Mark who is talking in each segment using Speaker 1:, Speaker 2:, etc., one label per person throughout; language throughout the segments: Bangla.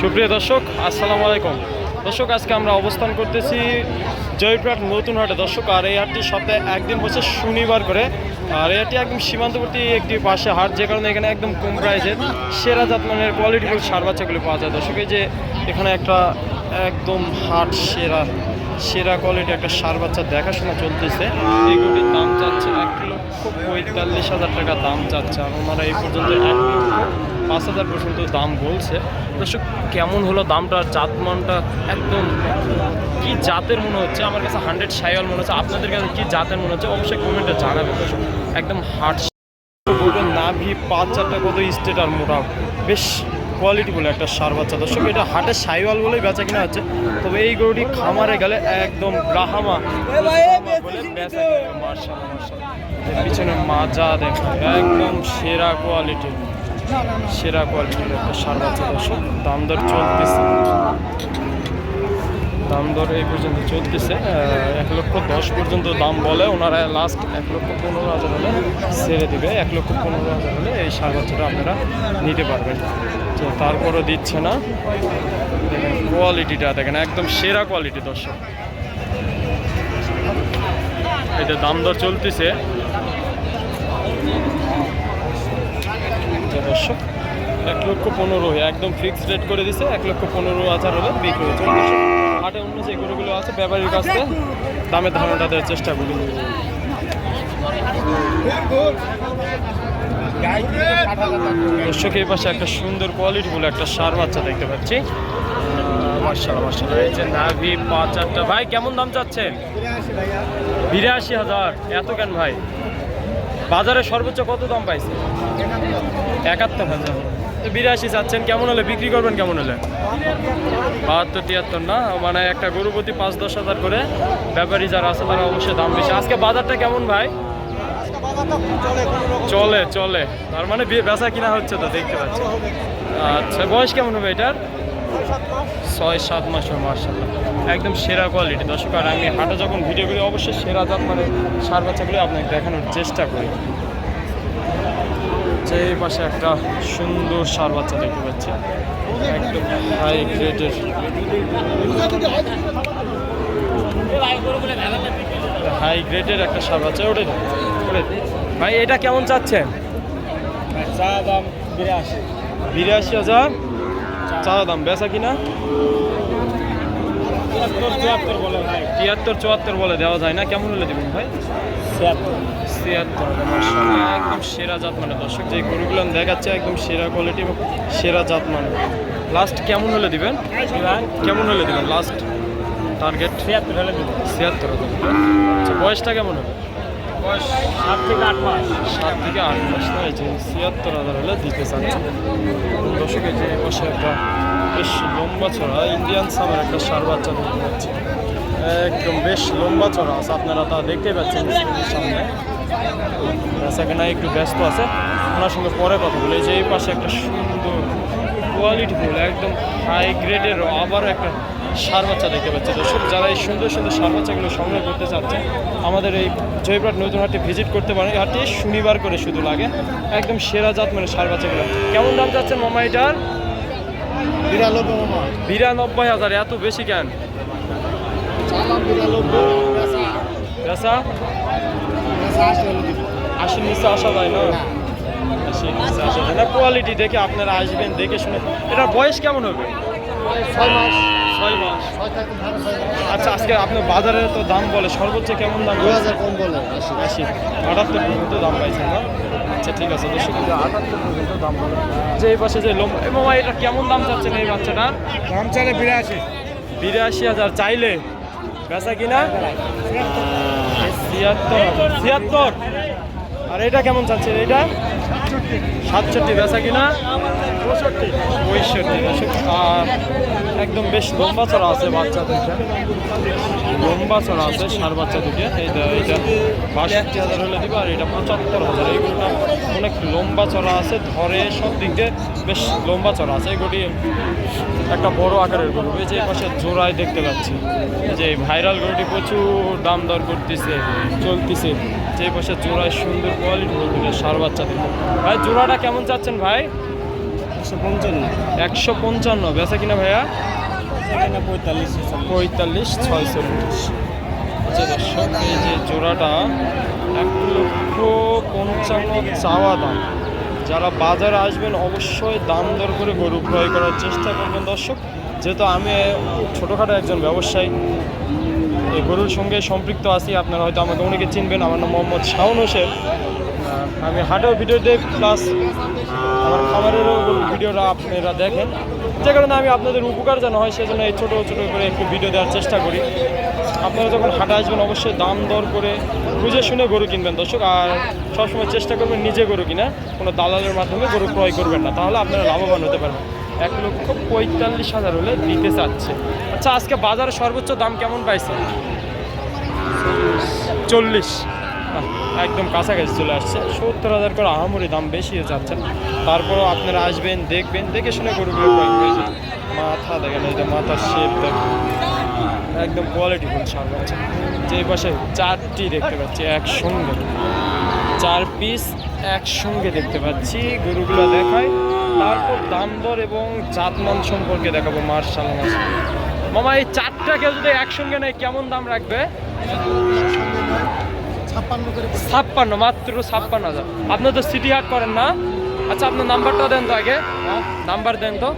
Speaker 1: সুপ্রিয় দর্শক, আসসালামু আলাইকুম। দর্শক, আজকে আমরা অবস্থান করতেছি জয়পুরহাট নতুন হাটে দর্শক। আর এই হাটটি সপ্তাহে একদিন বসে শনিবার করে। আর এই হাটটি একদম সীমান্তবর্তী একটি পাশে হাট, যে কারণে এখানে একদম কম প্রাইসের সেরা জাতমানের কোয়ালিটিফুল সার বাচ্চাগুলি পাওয়া যায় দর্শক। এই যে এখানে একটা একদম হাট সেরা কোয়ালিটি একটা সার বাচ্চা দেখাশোনা চলতেছে। এইগুলির দাম চাচ্ছে 1,45,000 টাকা দাম চাচ্ছে। আর ওনারা এই পর্যন্ত 1,05,000 পর্যন্ত দাম বলছে দর্শক। কেমন হলো দামটা, জাতমানটা একদম কি জাতের মনে হচ্ছে? আমার কাছে 100 সাইওয়াল মনে হচ্ছে। আপনাদের কাছে কি জাতের মনে হচ্ছে অবশ্যই কমেন্টে জানাবেন দর্শক। একদম হাট বলবেন নাভি 5-4টা কত স্টেট আর মোটা, বেশ কোয়ালিটি বলে একটা সার বাচ্চা দর্শক। এটা হাটের সাইওয়াল বলেই বেচা কিনা হচ্ছে। তবে এই গরুটি খামারে গেলে একদম ব্রাহ্মা বলে বেচা কিনা। মার্শাল্লাহ, পিছনে মাজা দেখুন, একদম সেরা কোয়ালিটির একটা সার বাচ্চা দর্শক। দাম দর চলতেছে, দাম দর এই পর্যন্ত চলতেছে। 1,10,000 পর্যন্ত দাম বলে ওনারা। লাস্ট 1,15,000 হলে ছেড়ে দিবে। 1,15,000 হলে এই সার বাচ্চাটা আপনারা নিতে পারবেন। তো তারপরও দিচ্ছে না। কোয়ালিটিটা দেখেন, একদম সেরা কোয়ালিটি দর্শক। এটা দাম দর চলতেছে দর্শক। 1,15,000 একদম ফিক্সড রেট করে দিছে। 1,15,000 হলে বিক্রি হচ্ছে। হাটে অন্য যে গরুগুলো আছে ব্যাপারীর কাছে দামের ধারণাটা দেওয়ার চেষ্টা করি দর্শক। এই পাশে একটা সুন্দর কোয়ালিটি বলে একটা সার বাচ্চা দেখতে পাচ্ছি। মাশাআল্লাহ, এই যে নাভি 5-4টা। ভাই কেমন দাম চাচ্ছেন? 82,000। এত কেন ভাই? বাজারে সর্বোচ্চ কত দাম পাইছে? 71,000। 82 চাচ্ছেন, কেমন হলে বিক্রি করবেন? কেমন হলে? 72-73 না, মানে একটা গরু প্রতি 5-10,000 করে ব্যাপারী যারা আছে তারা অবশ্যই দাম বেশি। আজকে বাজারটা কেমন ভাই? চলে, তার মানে বেচা কিনা হচ্ছে তো দেখতে পাচ্ছি। আচ্ছা, বয়স কেমন হবে এটার? 6-7 মাস। মাশাআল্লাহ, একদম সেরা কোয়ালিটি দর্শক। আর আমি হাটে যখন ভিডিও করি অবশ্যই সেরা জাত মানে সার বাচ্চাগুলো আপনাকে দেখানোর চেষ্টা করি। যে এই পাশে একটা সুন্দর সার বাচ্চা দেখতে পাচ্ছি, একদম হাই গ্রেডের একটা সার বাচ্চা। ওটা ভাই এটা কেমন চাচ্ছেন?
Speaker 2: দাম
Speaker 1: 82,000 চা দাম। বেচা কিনা 73-74 বলে দেওয়া যায় না। কেমন হলে দেবেন ভাই? 76। একদম সেরা জাত মানে দর্শক। যে গরুগুলো দেখাচ্ছে একদম সেরা কোয়ালিটি এবং সেরা জাত মানে। লাস্ট কেমন হলে দিবেন? লাস্ট টার্গেট
Speaker 2: 76 হলে দেবেন।
Speaker 1: 76,000। আচ্ছা, বয়সটা কেমন হবে?
Speaker 2: বয়স 7 থেকে 8 মাস।
Speaker 1: 7 থেকে 8 মাস। না, এই যে 76,000 হলে দিতে চাচ্ছে দর্শক। এই যে বসে একটা বেশ লম্বা ছড়া ইন্ডিয়ান সামের একটা সার বাচ্চা দেখতে পাচ্ছি। একদম বেশ লম্বা ছড়া আছে, আপনারা তা দেখতেই পাচ্ছেন সামনে। বেচা কেনা একটু ব্যস্ত আছে, ওনার সঙ্গে পরে কথা বলে। এই যে এই পাশে একটা সুন্দর কোয়ালিটিফুল একদম হাই গ্রেডের আবারও একটা সার বাচ্চা দেখতে পাচ্ছি দর্শক। যারা এই সুন্দর সুন্দর সার বাচ্চাগুলো সংগ্রহ করতে চাচ্ছে আমাদের এই জয়পুরহাট নতুন হাটে ভিজিট করতে পারেন। এই হাটটি শনিবার করে শুধু লাগে। একদম সেরা জাত মানে সার বাচ্চাগুলো। কেমন দাম চাচ্ছেন মামা এটার? 92,000। এত বেশি কেন? বেচা 80 নিচে আসা যায় না? 80 নিচে আসা যায় না। কোয়ালিটি দেখে আপনারা আসবেন, দেখে শুনে। এটার বয়স কেমন হবে? 6 মাস। আচ্ছা, আজকে আপনার বাজারে তো দাম বলে সর্বোচ্চ কেমন দাম?
Speaker 2: 2,000 কম বলে
Speaker 1: 80। 78 পর্যন্ত দাম পাইছেন না? আচ্ছা, ঠিক আছে দর্শক, 78 পর্যন্ত দাম বলে। যে এই পাশে যে মামা এটা কেমন দাম চাচ্ছেন এই বাচ্চাটার?
Speaker 2: দাম চাইলে
Speaker 1: 82,000 চাইলে। বেচা কিনা 76। আর এটা কেমন চাচ্ছেন? এটা 67। বেচা কিনা 65। আর একদম বেশ লম্বা চড়া আছে বাচ্চা দুইটা, লম্বা চড়া আছে সার বাচ্চা দুটো। এইটা 62,000 হলে দিব। আর এটা 75,000। এইগুলোটা অনেক লম্বা চড়া আছে, ধরে সব দিক দিয়ে বেশ লম্বা চড়া আছে। এগুলি একটা বড় আকারের গরু। এই যে পাশে জোড়ায় দেখতে পাচ্ছি, এই যে ভাইরাল গরুটি প্রচুর দাম দর চলতেছে। যে পাশে জোড়ায় সুন্দর কোয়ালিটি বলতে সার বাচ্চা দেখতে। ভাই জোড়াটা কেমন চাচ্ছেন ভাই?
Speaker 2: 155
Speaker 1: 155 বেচা কিনা ভাইয়া
Speaker 2: এখানে 45
Speaker 1: 45 46। আচ্ছা দর্শক, এই যে জোড়াটা 1,55,000 চাওয়া দাম। যারা বাজারে আসবেন অবশ্যই দাম দর করে গরু ক্রয় করার চেষ্টা করবেন দর্শক, যেহেতু আমি ছোটোখাটো একজন ব্যবসায়ী, এই গরুর সঙ্গে সম্পৃক্ত আছি। আপনারা হয়তো আমাকে অনেকে চিনবেন, আমার নাম মোহাম্মদ শাওন হোসেন। আমি হাটেও ভিডিও দিই, প্লাস আমার খামারেরও ভিডিওটা আপনারা দেখেন, যে কারণে আমি আপনাদের উপকার যেন হয় সেজন্য এই ছোটো ছোটো করে একটু ভিডিও দেওয়ার চেষ্টা করি। আপনারা যখন হাটে আসবেন অবশ্যই দাম দর করে বুঝে শুনে গরু কিনবেন দর্শক, আর সবসময় চেষ্টা করবেন নিজে গরু কিনা, কোনো দালালের মাধ্যমে গরু ক্রয় করবেন না, তাহলে আপনারা লাভবান হতে পারবেন। 1,45,000 হলে দিতে চাচ্ছে। আচ্ছা, আজকে বাজারে সর্বোচ্চ দাম কেমন পাইছেন? 40। একদম কাছাকাছি চলে আসছে। 70,000 করে আহামরি দাম বেশি যাচ্ছেন, তারপরেও আপনারা আসবেন, দেখবেন, দেখে শুনে গরুগুলো ক্রয় করবেন। মাথা দেখেন, এই যে মাথার শেপ দেখেন, একদম কোয়ালিটিফুল সার পাচ্ছে। যে পাশে 4টি দেখতে পাচ্ছি একসঙ্গে, 4 পিস একসঙ্গে দেখতে পাচ্ছি। গরুগুলো দেখায়, তারপর দাম দর এবং জাতমান সম্পর্কে দেখাবো। মার্শাল্লাহ মামা, এই 4টা কেউ যদি একসঙ্গে নেয় কেমন দাম রাখবে? 56, মাত্র 56,000। আপনার তো সিটি হাট করেন না? আচ্ছা, আপনার নাম্বারটা দেন তো আগে, নাম্বার দেন তো।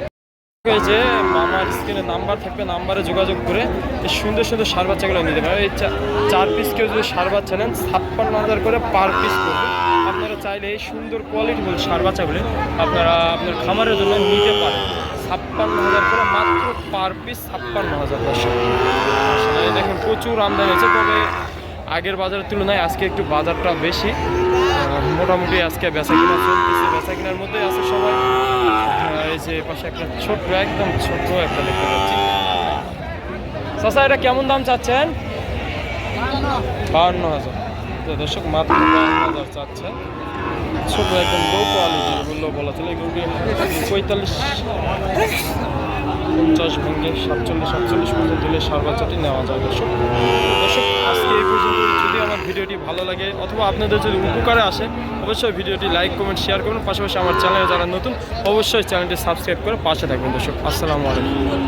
Speaker 1: এই যে মামার স্ক্রিনে নাম্বার থাকবে, নাম্বারে যোগাযোগ করে এই সুন্দর সুন্দর সার বাচ্চাগুলো নিতে পারেন। এই 4 পিস কেউ যদি সার বাচ্চা নেন 56,000 করে পার পিস করবে। আপনারা চাইলে এই সুন্দর কোয়ালিটিফুল সার বাচ্চাগুলো আপনারা আপনার খামারের জন্য নিতে পারেন। 56,000 করে মাত্র পার পিস, 56,000 দর্শক। আসলে দেখুন প্রচুর আমদানি হয়েছে, তবে আগের বাজারের তুলনায় আজকে একটু বাজারটা বেশি। মোটামুটি আজকে বেচা কিনা চলতেছে, বেচা কিনার মধ্যেই আছে সবাই। এই যে পাশে একটা ছোট্ট, একদম ছোট্ট একটা দেখতে পাচ্ছি। চাচা, এটা কেমন দাম চাচ্ছেন? 52,000। তো দর্শক, মাত্র 52,000 চাচ্ছে। ছোট একদম লো কোয়ালিটি বললেও বলা চলে। এগুলোকে 45, 50 ভেঙে 47 পর্যন্ত দিলে সার বাচ্চাটি নেওয়া যায় দর্শক। দর্শক, আজকে এই পর্যন্ত। যদি আমার ভিডিওটি ভালো লাগে অথবা আপনাদের যদি উপকারে আসে অবশ্যই ভিডিওটি লাইক, কমেন্ট, শেয়ার করুন। পাশাপাশি আমার চ্যানেলে যারা নতুন অবশ্যই চ্যানেলটি সাবস্ক্রাইব করে পাশে থাকবেন দর্শক। আসসালামু আলাইকুম।